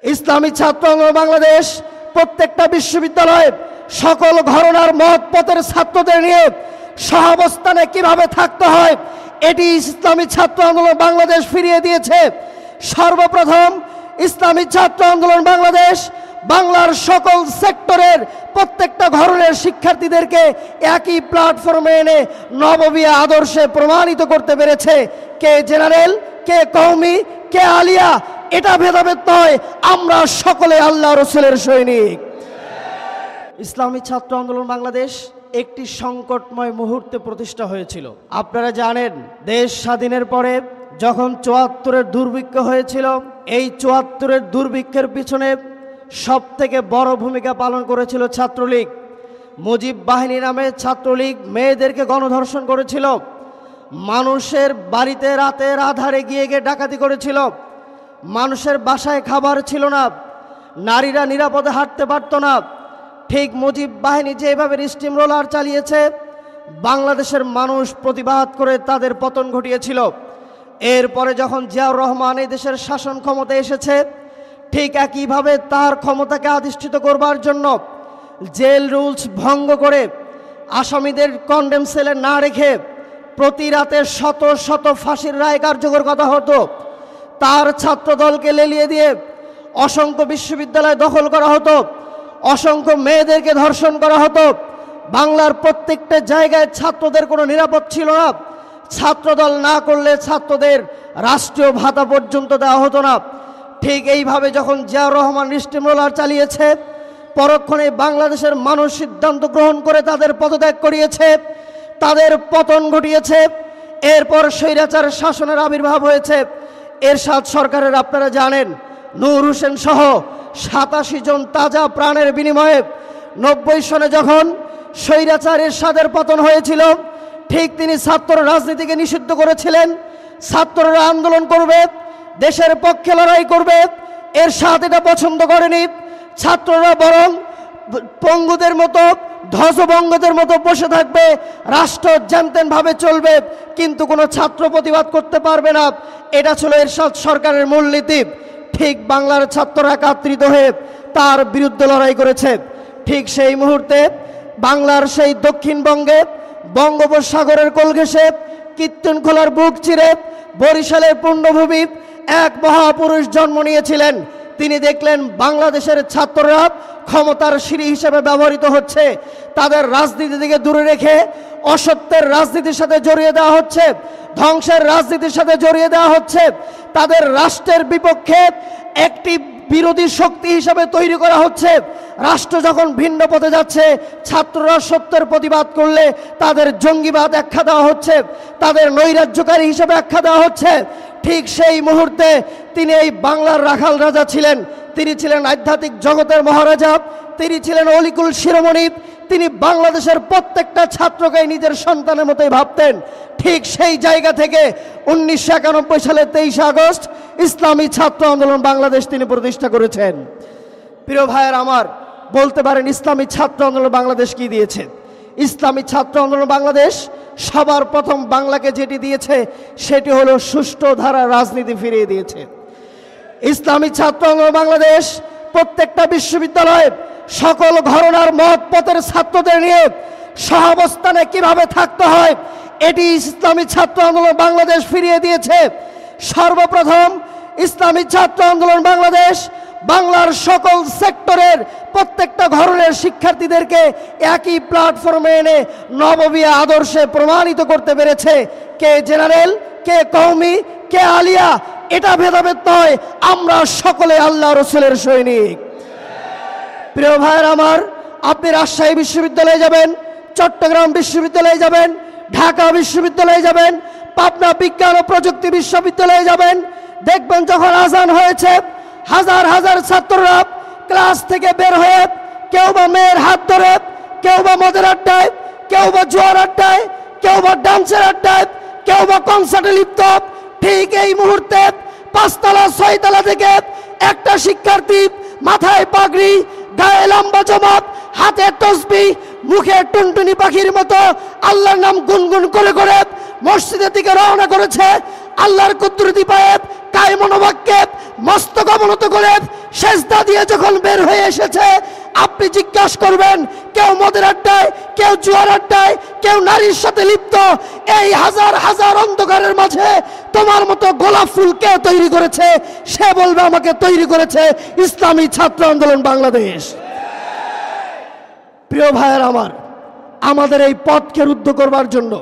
ইসলামী ছাত্র আন্দোলন বাংলাদেশ প্রত্যেকটা বিশ্ববিদ্যালয়ে সকল ঘরানার মত পথের ছাত্রদের নিয়ে সহাবস্থানে কিভাবে থাকতে হয় এটি ইসলামী ছাত্র আন্দোলন বাংলাদেশ ফিরিয়ে দিয়েছে। সর্বপ্রথম ইসলামী ছাত্র আন্দোলন বাংলাদেশ বাংলার সকল সেক্টরের প্রত্যেকটা ঘরের শিক্ষার্থীদেরকে একই প্ল্যাটফর্মে এনে নববিয়া আদর্শে প্রমাণিত করতে পেরেছে। কে জেনারেল, কে কওমি, কে আলিয়া, এটা ভেদাভেদ নয়, আমরা সকলে আল্লাহ রসুলের সৈনিক। ইসলামী ছাত্র আন্দোলন বাংলাদেশ একটি সংকটময় মুহূর্তে প্রতিষ্ঠা হয়েছিল। আপনারা জানেন, দেশ স্বাধীনের পরে যখন ৭৪-এর দুর্ভিক্ষ হয়েছিল, এই ৭৪-এর দুর্ভিক্ষের পিছনে সবথেকে বড় ভূমিকা পালন করেছিল ছাত্রলীগ। মুজিব বাহিনী নামে ছাত্রলীগ মেয়েদেরকে গণধর্ষণ করেছিল, মানুষের বাড়িতে রাতের আধারে গিয়ে গিয়ে ডাকাতি করেছিল, মানুষের বাসায় খাবার ছিল না, নারীরা নিরাপদে হাঁটতে পারত না। ঠিক মুজিব বাহিনী যেভাবে স্টিম রোলার চালিয়েছে, বাংলাদেশের মানুষ প্রতিবাদ করে তাদের পতন ঘটিয়েছিল। এরপরে যখন জিয়াউর রহমান এই দেশের শাসন ক্ষমতায় এসেছে, ঠিক একইভাবে তার ক্ষমতাকে আধিষ্ঠিত করবার জন্য জেল রুলস ভঙ্গ করে আসামিদের কন্ডেম সেলে না রেখে প্রতি রাতে শত শত ফাঁসির রায় কার্যকর করা হতো। তার ছাত্রদলকে লেলিয়ে দিয়ে অসংখ্য বিশ্ববিদ্যালয় দখল করা হতো, অসংখ্য মেয়েদেরকে ধর্ষণ করা হতো। বাংলার প্রত্যেকটা জায়গায় ছাত্রদের কোনো নিরাপদ ছিল না। ছাত্রদল না করলে ছাত্রদের রাষ্ট্রীয় ভাতা পর্যন্ত দেওয়া হতো না। ঠিক এইভাবে যখন জিয়াউর রহমান স্টিম রোলার চালিয়েছে, পরক্ষণে বাংলাদেশের মানুষ সিদ্ধান্ত গ্রহণ করে তাদের পদত্যাগ করিয়েছে, তাদের পতন ঘটিয়েছে। এরপর স্বৈরাচার শাসনের আবির্ভাব হয়েছে। এরশাদ সরকারের, আপনারা জানেন, নূর হোসেন সহ ৮৭ জন তাজা প্রাণের বিনিময়ে ৯০ সনে যখন স্বৈরাচার এরশাদের পতন হয়েছিল, ঠিক তিনি ছাত্র রাজনীতিকে নিষিদ্ধ করেছিলেন। ছাত্ররা আন্দোলন করবে, দেশের পক্ষে লড়াই করবে, এরশাদ এটা পছন্দ করেনি। ছাত্ররা বরং পঙ্গুদের মতো, ধ্বজভঙ্গদের মতো বসে থাকবে, রাষ্ট্র যেনতেনভাবে চলবে, কিন্তু কোনো ছাত্র প্রতিবাদ করতে পারবে না। এটা ছিল এরশাদ সরকারের মূলনীতি। ঠিক বাংলার ছাত্ররা একত্রিত হয়ে তার বিরুদ্ধে লড়াই করেছে। ঠিক সেই মুহূর্তে বাংলার সেই দক্ষিণবঙ্গে বঙ্গোপসাগরের কোল ঘেঁষে কীর্তনখোলার বুক চিরে বরিশালের পূর্ণভূমি এক মহাপুরুষ জন্ম নিয়েছিলেন। তিনি দেখলেন বাংলাদেশের ছাত্ররা ক্ষমতার সিঁড়ি হিসেবে ব্যবহৃত হচ্ছে, তাদের রাজনীতি থেকে দূরে রেখে অসত্যের রাজনীতির সাথে জড়িয়ে দেওয়া হচ্ছে, ধ্বংসের রাজনীতির সাথে জড়িয়ে দেওয়া হচ্ছে, তাদের রাষ্ট্রের বিপক্ষে একটি বিরোধী শক্তি হিসেবে তৈরি করা হচ্ছে। রাষ্ট্র যখন ভিন্ন পথে যাচ্ছে, ছাত্ররা সত্যের প্রতিবাদ করলে তাদের জঙ্গিবাদ আখ্যা দেওয়া হচ্ছে, তাদের নৈরাজ্যকারী হিসেবে আখ্যা দেওয়া হচ্ছে। ঠিক সেই মুহূর্তে তিনি এই বাংলার রাখাল রাজা ছিলেন, তিনি ছিলেন আধ্যাত্মিক জগতের মহারাজা, তিনি ছিলেন অলিকুল শিরোমণি। তিনি বাংলাদেশের প্রত্যেকটা ছাত্রকে নিজের সন্তানের মতোই ভাবতেন। ঠিক সেই জায়গা থেকে ১৯৯১ সালের ২৩ আগস্ট ইসলামী ছাত্র আন্দোলন বাংলাদেশ তিনি প্রতিষ্ঠা করেছেন। প্রিয় ভাইয়ের আমার, বলতে পারেন ইসলামী ছাত্র আন্দোলন বাংলাদেশ কি দিয়েছে? ইসলামী ছাত্র আন্দোলন বাংলাদেশ সবার প্রথম বাংলাকে যেটি দিয়েছে সেটি হলো সুষ্ঠু ধারা রাজনীতি ফিরিয়ে দিয়েছে। ইসলামী ছাত্র আন্দোলন বাংলাদেশ প্রত্যেকটা বিশ্ববিদ্যালয়ে সকল ঘরানার মত পথের ছাত্রদের নিয়ে সহাবস্থানে কিভাবে থাকতে হয় এটি ইসলামী ছাত্র আন্দোলন বাংলাদেশ ফিরিয়ে দিয়েছে। সর্বপ্রথম ইসলামী ছাত্র আন্দোলন বাংলাদেশ বাংলার সকল সেক্টরের প্রত্যেকটা ঘরের শিক্ষার্থীদেরকে একই প্ল্যাটফর্মে এনে নববিয়া আদর্শে প্রমাণিত করতে পেরেছে। কে জেনারেল, কে কওমি, কে আলিয়া, এটা ভেদাভেদ নয়, আমরা সকলে আল্লাহ রসুলের সৈনিক। প্রিয় ভাইয়ের আমার, আপনি রাজশাহী বিশ্ববিদ্যালয়ে যাবেন, চট্টগ্রাম বিশ্ববিদ্যালয়ে যাবেন, ঢাকা বিশ্ববিদ্যালয়ে যাবেন, পাবনা বিজ্ঞান ও প্রযুক্তি বিশ্ববিদ্যালয়ে যাবেন, দেখবেন যখন আজান হয়েছে হাজার হাজার ছাত্ররা ক্লাস থেকে বের হয়ে কেউ বা মেয়ের হাত ধরে, কেউ বা মদের আড্ডায়, কেউ বা জোয়ার আড্ডায়, কেউ বা ডান্সের আড্ডায়, কেউ বা কনসার্টে লিপ্ত। ঠিক এই মুহূর্তে ৫ তলা ৬ তলা থেকে একটা শিক্ষার্থী মাথায় পাগড়ি, গায়ে লম্বা জমাত, হাতে তসবিহ, মুখে টুনটুনি পাখির মতো আল্লাহর নাম গুনগুন করে করে মসজিদের দিকে রওনা করেছে। আল্লাহর কুদরতি পায়ে কায় মনোবাক্যে মস্তক অবনত করে সেজদা দিয়ে যখন বের হয়ে এসেছে, আপনি জিজ্ঞাসা করবেন কেউ মদের আড্ডায়, কেউ জুয়ার আড্ডায়, কেউ নারীর সাথে লিপ্ত, এই হাজার হাজার অন্ধকারের মাঝে তোমার মতো গোলাপ ফুল কে তৈরি করেছে? সে বলবে আমাকে তৈরি করেছে ইসলামী ছাত্র আন্দোলন বাংলাদেশ। প্রিয় ভাইয়ের আমার, আমাদের এই পথকে রুদ্ধ করবার জন্য,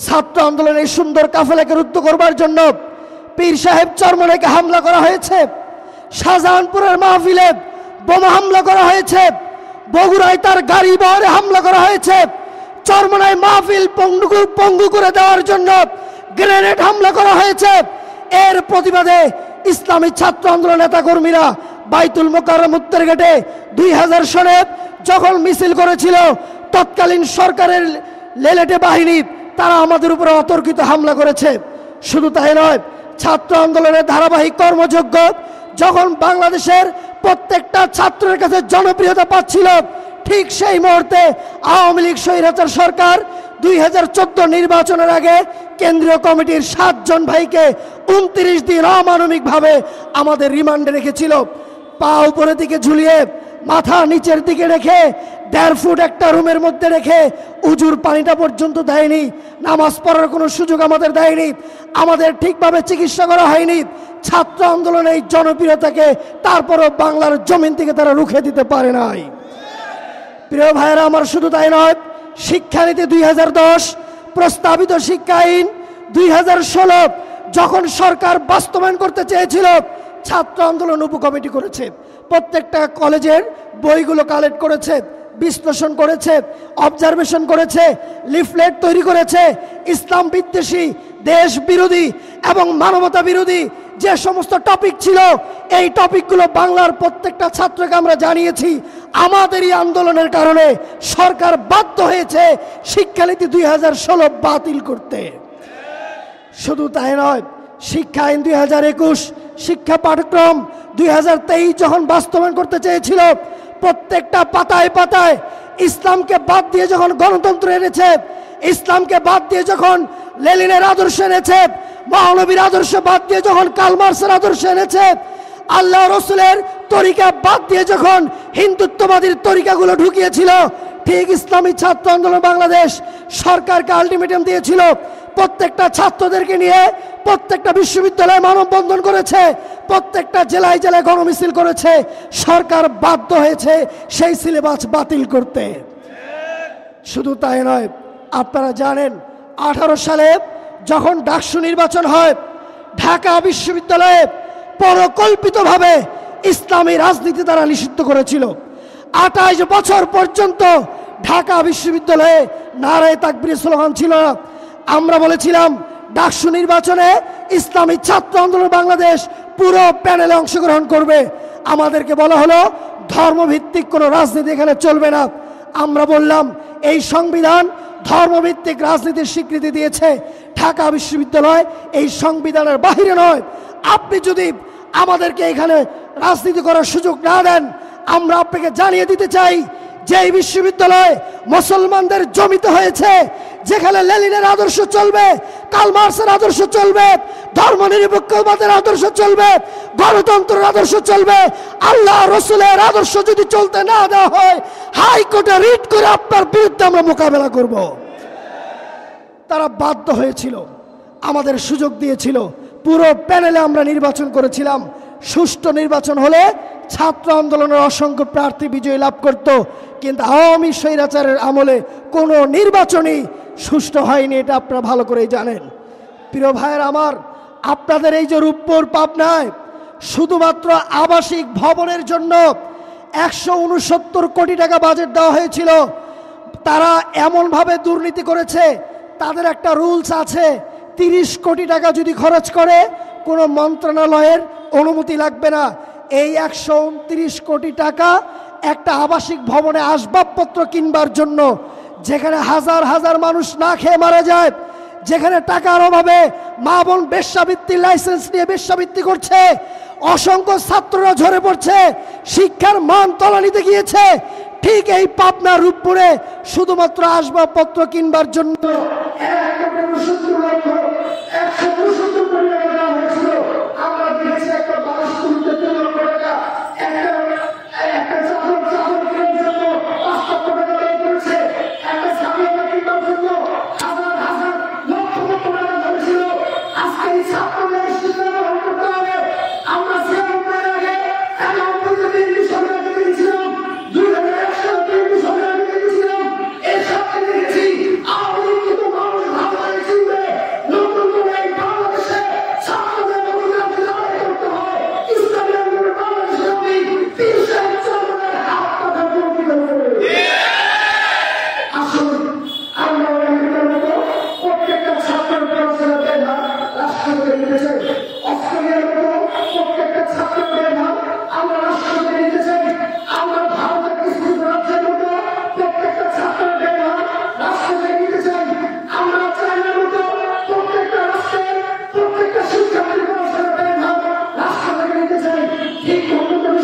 ছাত্র আন্দোলনের এই সুন্দর কাফেলাকে রুদ্ধ করবার জন্য পীর সাহেব চরমনাইকে হামলা করা হয়েছে, শাহজাহানপুরের মাহফিলে বোমা হামলা করা হয়েছে, বগুড়ায় তার গাড়ি বহরে হামলা করা হয়েছে, চরমনাই মাহফিল পঙ্গু করে দেওয়ার জন্য গ্রেনেড হামলা করা হয়েছে। এর প্রতিবাদে ইসলামী ছাত্র আন্দোলন নেতা কর্মীরা বাইতুল মোকাররম উত্তর গেটে 2000 সনে যখন মিছিল করেছিল, তৎকালীন সরকারের লেলেটে বাহিনী তারা আমাদের উপরে অতর্কিত হামলা করেছে। শুধু তাই নয়, ছাত্র আন্দোলনের ধারাবাহিক কর্মযজ্ঞ যখন বাংলাদেশের প্রত্যেকটা ছাত্রের কাছে জনপ্রিয়তা পাচ্ছিল, ঠিক সেই মুহূর্তে আওয়ামী লীগ স্বৈরাচার সরকার 2014 নির্বাচনের আগে কেন্দ্রীয় কমিটির 7 জন ভাইকে 29 দিন অমানবিকভাবে আমাদের রিমান্ডে রেখেছিল। পা উপরের দিকে ঝুলিয়ে, মাথা নিচের দিকে রেখে, 1.5 ফুট একটা রুমের মধ্যে রেখে উজুর পানিটা পর্যন্ত দেয়নি, নামাজ পড়ার কোনো সুযোগ আমাদের দেয়নি, আমাদের ঠিকভাবে চিকিৎসা করা হয়নি। ছাত্র আন্দোলনের এই জনপ্রিয়তাকে তারপরও বাংলার জমিন থেকে তারা রুখে দিতে পারে নাই। প্রিয় ভাইয়েরা আমার, শুধু তাই নয়, শিক্ষানীতি 2010, প্রস্তাবিত শিক্ষা আইন 2016 যখন সরকার বাস্তবায়ন করতে চেয়েছিল, ছাত্র আন্দোলন উপকমিটি করেছে, প্রত্যেকটা কলেজের বইগুলো কালেক্ট করেছে, বিশ্লেষণ করেছে, অবজারভেশন করেছে, লিফলেট তৈরি করেছে। ইসলাম বিদ্বেষী, দেশ বিরোধী এবং মানবতা বিরোধী যে সমস্ত টপিক ছিল, এই টপিকগুলো বাংলার প্রত্যেকটা ছাত্রকে আমরা জানিয়েছি। আমাদেরই আন্দোলনের কারণে সরকার বাধ্য হয়েছে শিক্ষানীতি 2016 বাতিল করতে। শুধু তাই নয়, শিক্ষা আইন 2021, শিক্ষা পাঠ্যক্রম 2023 যখন বাস্তবায়ন করতে চেয়েছিল, প্রত্যেকটা পাতায় পাতায় ইসলামকে বাদ দিয়ে যখন গণতন্ত্র এনেছে, ইসলামকে বাদ দিয়ে যখন লেনিনের আদর্শ এনেছে, মহানবীর আদর্শ বাদ দিয়ে যখন কার্ল মার্ক্সের আদর্শ এনেছে, আল্লাহ রসুলের তরিকা বাদ দিয়ে যখন হিন্দুত্ববাদীর তরিকাগুলো ঢুকিয়েছিল, ঠিক ইসলামী ছাত্র আন্দোলন বাংলাদেশ সরকারকে আলটিমেটাম দিয়েছিল, প্রত্যেকটা ছাত্রদেরকে নিয়ে প্রত্যেকটা বিশ্ববিদ্যালয়ে মানববন্ধন করেছে, প্রত্যেকটা জেলায় জেলায় গণমিছিল করেছে। সরকার বাধ্য হয়েছে সেই সিলেবাস বাতিল করতে। শুধু তাই নয়, আপনারা জানেন 18 সালে যখন ডাকসু নির্বাচন হয়, ঢাকা বিশ্ববিদ্যালয়ে পরিকল্পিতভাবে ইসলামী রাজনীতি তারা নিষিদ্ধ করেছিল। 28 বছর পর্যন্ত ঢাকা বিশ্ববিদ্যালয়ে নারায়ে তাকবীর স্লোগান ছিল না। আমরা বলেছিলাম ডাকসু নির্বাচনে ইসলামী ছাত্র আন্দোলন বাংলাদেশ পুরো প্যানেলে অংশগ্রহণ করবে। আমাদেরকে বলা হলো ধর্মভিত্তিক কোনো রাজনীতি এখানে চলবে না। আমরা বললাম এই সংবিধান ধর্মভিত্তিক রাজনীতির স্বীকৃতি দিয়েছে, ঢাকা বিশ্ববিদ্যালয় এই সংবিধানের বাহিরে নয়। আপনি যদি আমাদেরকে এখানে রাজনীতি করার সুযোগ না দেন, আমরা আপনাকে জানিয়ে দিতে চাই যে এই বিশ্ববিদ্যালয় মুসলমানদের জমিতে হয়েছে, যেখানে লেনিনের আদর্শ চলবে, কার্ল মার্ক্সের আদর্শ চলবে, ধর্মনিরপেক্ষবাদের আদর্শ চলবে, গণতন্ত্রের আদর্শ চলবে। আল্লাহ রসুলের আদর্শ যদি চলতে না দেওয়া হয়, হাইকোর্টে রিট করে আপনার বিরুদ্ধে আমরা মোকাবেলা করব। তারা বাধ্য হয়েছিল, আমাদের সুযোগ দিয়েছিল, পুরো প্যানেলে আমরা নির্বাচন করেছিলাম। সুষ্ঠু নির্বাচন হলে ছাত্র আন্দোলনের অসংখ্য প্রার্থী বিজয় লাভ করত, কিন্তু আওয়ামী স্বৈরাচারের আমলে কোনো নির্বাচনই সুষ্ঠু হয়নি, এটা আপনারা ভালো করেই জানেন। প্রিয় ভাইয়ের আমার, আপনাদের এই যে রূপপুর পাবনায় শুধুমাত্র আবাসিক ভবনের জন্য 169 কোটি টাকা বাজেট দেওয়া হয়েছিল। তারা এমনভাবে দুর্নীতি করেছে, তাদের একটা রুলস আছে, 30 কোটি টাকা যদি খরচ করে কোনো মন্ত্রণালয়ের অনুমতি লাগবে না। এই 129 কোটি টাকা একটা আবাসিক ভবনে আসবাবপত্র কিনবার জন্য, যেখানে হাজার হাজার মানুষ না খেয়ে মারা যায়, যেখানে টাকার অভাবে মা বোন বেশ্যাবৃত্তির লাইসেন্স নিয়ে বেশ্যাবৃত্তি করছে, অসংখ্য ছাত্ররা ঝরে পড়ছে, শিক্ষার মান তলানিতে গিয়েছে। ঠিক এই পাবনা রূপপুরে শুধুমাত্র আসবাবপত্র কিনবার জন্য 169 কোটি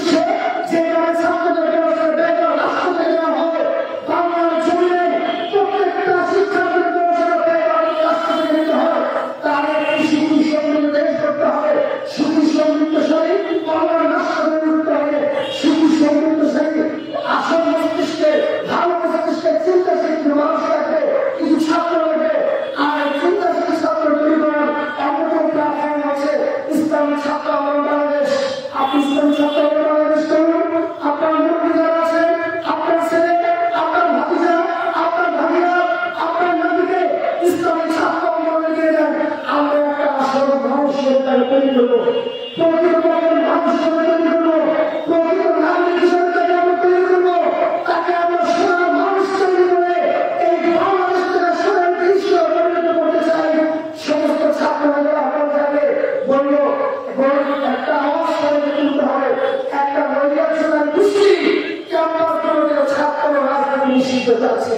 উদ্দেশ্যে যেভাবে ছাত্রদেরকে বেতন রাষ্ট্র থেকে দেওয়া হবে, বাংলার জমিনে প্রত্যেকটা শিক্ষার্থীর পড়াশোনা বেতন রাষ্ট্র থেকে দিতে হয়। তাদের সুখী সমৃদ্ধ দেশ করতে হবে, সুখী সমৃদ্ধশালী বাংলার রাষ্ট্র তৈরি করতে হবে, সুখী সমৃদ্ধশালী আসল মস্তিষ্কে ভালো মস্তিষ্কে চিন্তাশীল মানুষ থাকবে, কিছু ছাত্র লাগবে। আর চিন্তাশীল ছাত্র তৈরি করার অন্যতম প্ল্যাটফর্ম আছে ইসলামী ছাত্র আন্দোলন বাংলাদেশ। আপনি ইসলামী ছাত্র আন্দোলন বাংলাদেশ করুন, আপনার মুরব্বী যারা আছেন, আপনার ছেলে, আপনার ভাতিজা, আপনার ভাগিনা, আপনার নাতিকে ইসলামী ছাত্র আন্দোলনে নিয়ে যান। আমরা একটা আসল মানুষের তাই তৈরি করবো, প্রকৃতপক্ষের মানুষের তৈরি করবো, প্রকৃত নাগরিক হিসেবে তাকে আমরা তৈরি করবো। তাকে আমরা সোনার মানুষ তৈরি করে এই বাংলাদেশ থেকে সোনার বিশ্ব পরিণত করতে চাই। সমস্ত ছাত্ররা যারা আপনার যাবে বললো একটা আওয়াজ করে তুলতে হবে, একটা নৈরাজ্যতার গোষ্ঠী ক্যাম্পাস ছাত্র রাজনীতি নিষিদ্ধ চাচ্ছে।